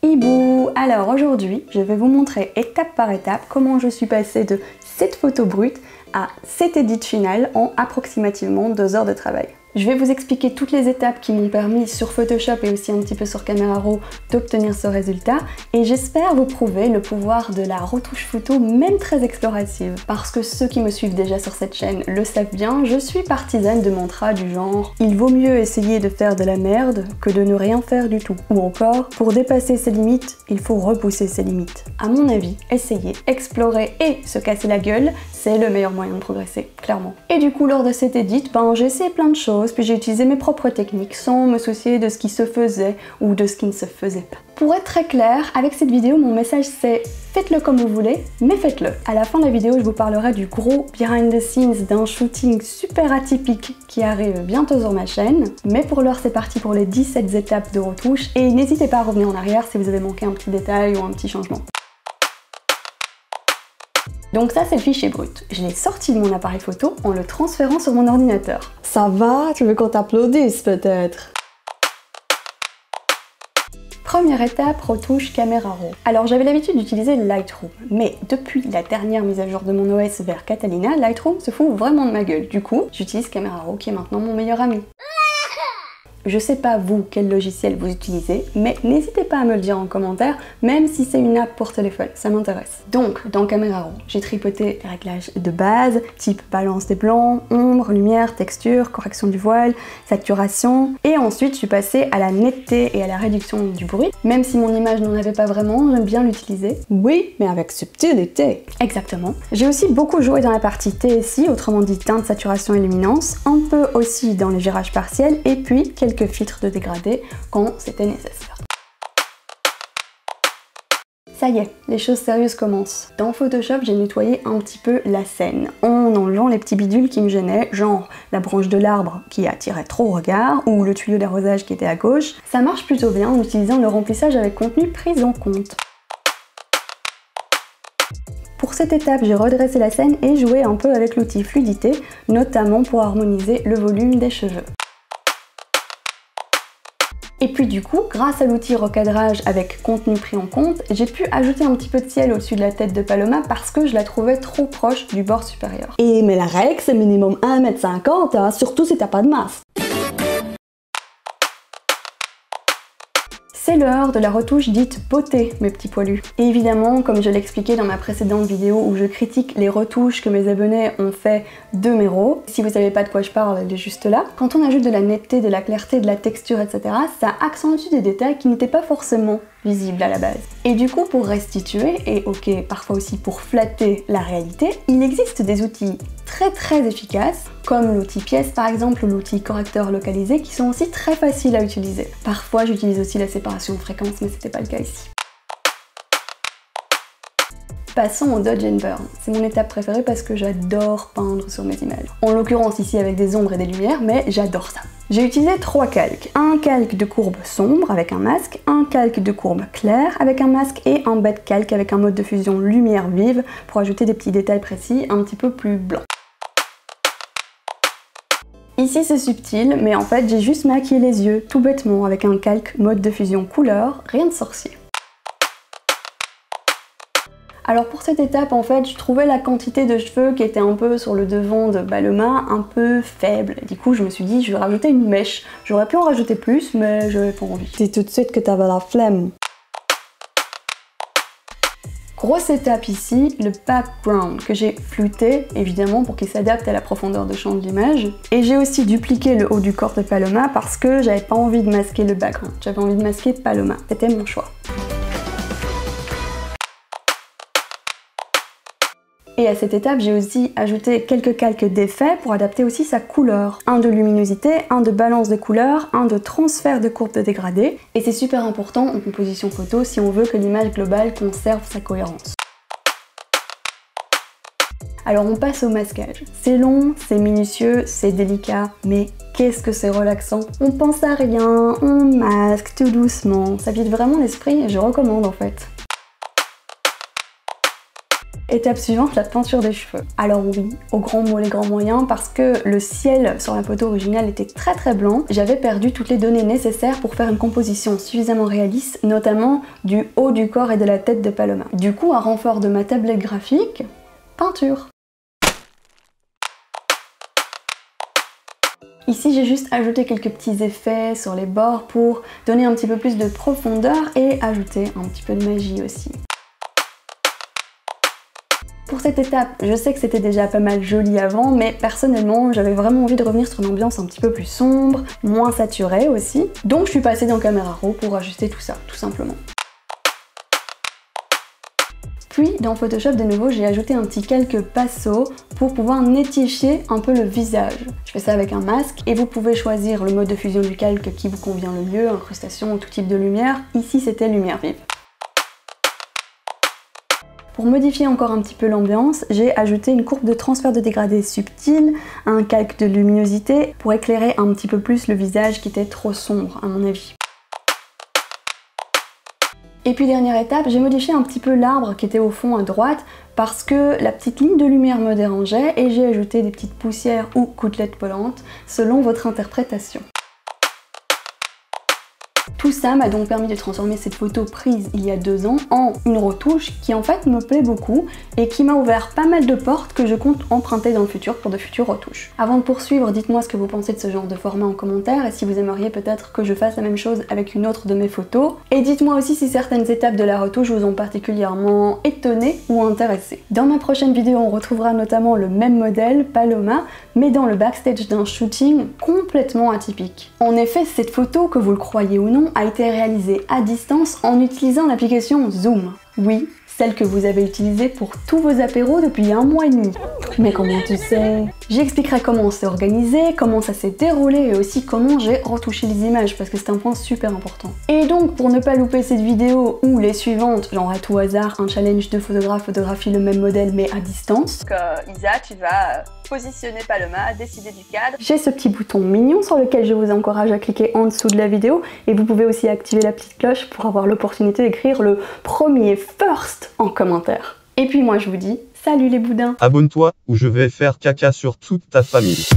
Hibou! Alors aujourd'hui, je vais vous montrer étape par étape comment je suis passée de cette photo brute à cet edit final en approximativement 2 heures de travail. Je vais vous expliquer toutes les étapes qui m'ont permis sur Photoshop et aussi un petit peu sur Camera Raw d'obtenir ce résultat et j'espère vous prouver le pouvoir de la retouche photo même très explorative. Parce que ceux qui me suivent déjà sur cette chaîne le savent bien, je suis partisane de mantras du genre « Il vaut mieux essayer de faire de la merde que de ne rien faire du tout » ou encore « Pour dépasser ses limites, il faut repousser ses limites ». À mon avis, essayer, explorer et se casser la gueule, c'est le meilleur moyen de progresser, clairement. Et du coup, lors de cet edit, j'ai essayé plein de choses, puis j'ai utilisé mes propres techniques sans me soucier de ce qui se faisait ou de ce qui ne se faisait pas. Pour être très clair, avec cette vidéo, mon message c'est faites-le comme vous voulez, mais faites-le. À la fin de la vidéo, je vous parlerai du gros behind the scenes d'un shooting super atypique qui arrive bientôt sur ma chaîne. Mais pour l'heure, c'est parti pour les 17 étapes de retouche et n'hésitez pas à revenir en arrière si vous avez manqué un petit détail ou un petit changement. Donc ça c'est le fichier brut. Je l'ai sorti de mon appareil photo en le transférant sur mon ordinateur. Ça va? Tu veux qu'on t'applaudisse peut-être? Première étape, retouche Camera Raw. Alors j'avais l'habitude d'utiliser Lightroom, mais depuis la dernière mise à jour de mon OS vers Catalina, Lightroom se fout vraiment de ma gueule. Du coup, j'utilise Camera Raw qui est maintenant mon meilleur ami. Je sais pas vous quel logiciel vous utilisez, mais n'hésitez pas à me le dire en commentaire, même si c'est une app pour téléphone, ça m'intéresse. Donc, dans Camera Raw, j'ai tripoté les réglages de base, type balance des blancs, ombre, lumière, texture, correction du voile, saturation, et ensuite je suis passée à la netteté et à la réduction du bruit. Même si mon image n'en avait pas vraiment, j'aime bien l'utiliser. Oui, mais avec subtilité. Exactement. J'ai aussi beaucoup joué dans la partie TSI, autrement dit teinte, saturation et luminance, un peu aussi dans les girages partiels, et puis quelques filtres de dégradé quand c'était nécessaire. Ça y est, les choses sérieuses commencent. Dans Photoshop, j'ai nettoyé un petit peu la scène, en enlevant les petits bidules qui me gênaient, genre la branche de l'arbre qui attirait trop au regard, ou le tuyau d'arrosage qui était à gauche. Ça marche plutôt bien en utilisant le remplissage avec contenu pris en compte. Pour cette étape, j'ai redressé la scène et joué un peu avec l'outil fluidité, notamment pour harmoniser le volume des cheveux. Et puis du coup, grâce à l'outil recadrage avec contenu pris en compte, j'ai pu ajouter un petit peu de ciel au-dessus de la tête de Paloma parce que je la trouvais trop proche du bord supérieur. Mais la règle, c'est minimum 1,50 m, hein, surtout si t'as pas de masse. C'est l'heure de la retouche dite beauté, mes petits poilus. Et évidemment, comme je l'ai expliqué dans ma précédente vidéo où je critique les retouches que mes abonnés ont fait de mes RAW, si vous savez pas de quoi je parle, elle est juste là. Quand on ajoute de la netteté, de la clarté, de la texture, etc., ça accentue des détails qui n'étaient pas forcément visibles à la base. Et du coup, pour restituer, et ok, parfois aussi pour flatter la réalité, il existe des outils très efficaces, comme l'outil pièce par exemple, ou l'outil correcteur localisé, qui sont aussi très faciles à utiliser. Parfois, j'utilise aussi la séparation de fréquences, mais c'était pas le cas ici. Passons au Dodge and Burn. C'est mon étape préférée parce que j'adore peindre sur mes images. En l'occurrence ici avec des ombres et des lumières, mais j'adore ça. J'ai utilisé 3 calques. Un calque de courbe sombre avec un masque, un calque de courbe claire avec un masque et un bas de calque avec un mode de fusion lumière vive pour ajouter des petits détails précis un petit peu plus blancs. Ici c'est subtil, mais en fait j'ai juste maquillé les yeux tout bêtement avec un calque mode de fusion couleur, rien de sorcier. Alors pour cette étape, en fait, je trouvais la quantité de cheveux qui était un peu sur le devant de Paloma un peu faible. Du coup, je me suis dit, je vais rajouter une mèche. J'aurais pu en rajouter plus, mais j'avais pas envie. C'est tout de suite que t'avais la flemme. Grosse étape ici, le background que j'ai flouté, évidemment, pour qu'il s'adapte à la profondeur de champ de l'image. Et j'ai aussi dupliqué le haut du corps de Paloma parce que j'avais pas envie de masquer le background. J'avais envie de masquer Paloma. C'était mon choix. Et à cette étape, j'ai aussi ajouté quelques calques d'effets pour adapter aussi sa couleur. Un de luminosité, un de balance de couleurs, un de transfert de courbe de dégradé. Et c'est super important en composition photo si on veut que l'image globale conserve sa cohérence. Alors on passe au masquage. C'est long, c'est minutieux, c'est délicat, mais qu'est-ce que c'est relaxant. On pense à rien, on masque tout doucement. Ça vide vraiment l'esprit et je recommande en fait. Étape suivante, la peinture des cheveux. Alors oui, aux grands mots les grands moyens, parce que le ciel sur la photo originale était très blanc, j'avais perdu toutes les données nécessaires pour faire une composition suffisamment réaliste, notamment du haut du corps et de la tête de Paloma. Du coup, à renfort de ma tablette graphique, peinture. Ici, j'ai juste ajouté quelques petits effets sur les bords pour donner un petit peu plus de profondeur et ajouter un petit peu de magie aussi. Pour cette étape, je sais que c'était déjà pas mal joli avant, mais personnellement, j'avais vraiment envie de revenir sur une ambiance un petit peu plus sombre, moins saturée aussi. Donc je suis passée dans Camera Raw pour ajuster tout ça, tout simplement. Puis dans Photoshop de nouveau, j'ai ajouté un petit quelques pinceaux pour pouvoir nettifier un peu le visage. Je fais ça avec un masque et vous pouvez choisir le mode de fusion du calque qui vous convient le mieux, incrustation ou tout type de lumière. Ici c'était lumière vive. Pour modifier encore un petit peu l'ambiance, j'ai ajouté une courbe de transfert de dégradé subtile, un calque de luminosité pour éclairer un petit peu plus le visage qui était trop sombre à mon avis. Et puis dernière étape, j'ai modifié un petit peu l'arbre qui était au fond à droite parce que la petite ligne de lumière me dérangeait et j'ai ajouté des petites poussières ou côtelettes volantes selon votre interprétation. Tout ça m'a donc permis de transformer cette photo prise il y a 2 ans en une retouche qui en fait me plaît beaucoup et qui m'a ouvert pas mal de portes que je compte emprunter dans le futur pour de futures retouches. Avant de poursuivre, dites-moi ce que vous pensez de ce genre de format en commentaire et si vous aimeriez peut-être que je fasse la même chose avec une autre de mes photos. Et dites-moi aussi si certaines étapes de la retouche vous ont particulièrement étonné ou intéressé. Dans ma prochaine vidéo, on retrouvera notamment le même modèle, Paloma, mais dans le backstage d'un shooting complètement atypique. En effet, cette photo, que vous le croyez ou non, a été réalisée à distance en utilisant l'application Zoom. Oui, celle que vous avez utilisée pour tous vos apéros depuis 1 mois et demi. Mais comment tu sais? J'expliquerai comment on s'est organisé, comment ça s'est déroulé et aussi comment j'ai retouché les images parce que c'est un point super important. Et donc pour ne pas louper cette vidéo ou les suivantes, genre à tout hasard, un challenge de photographe photographie le même modèle mais à distance. Donc Isa, tu vas positionner Paloma, décider du cadre. J'ai ce petit bouton mignon sur lequel je vous encourage à cliquer en dessous de la vidéo et vous pouvez aussi activer la petite cloche pour avoir l'opportunité d'écrire le premier first en commentaire. Et puis moi je vous dis, salut les boudins! Abonne-toi ou je vais faire caca sur toute ta famille.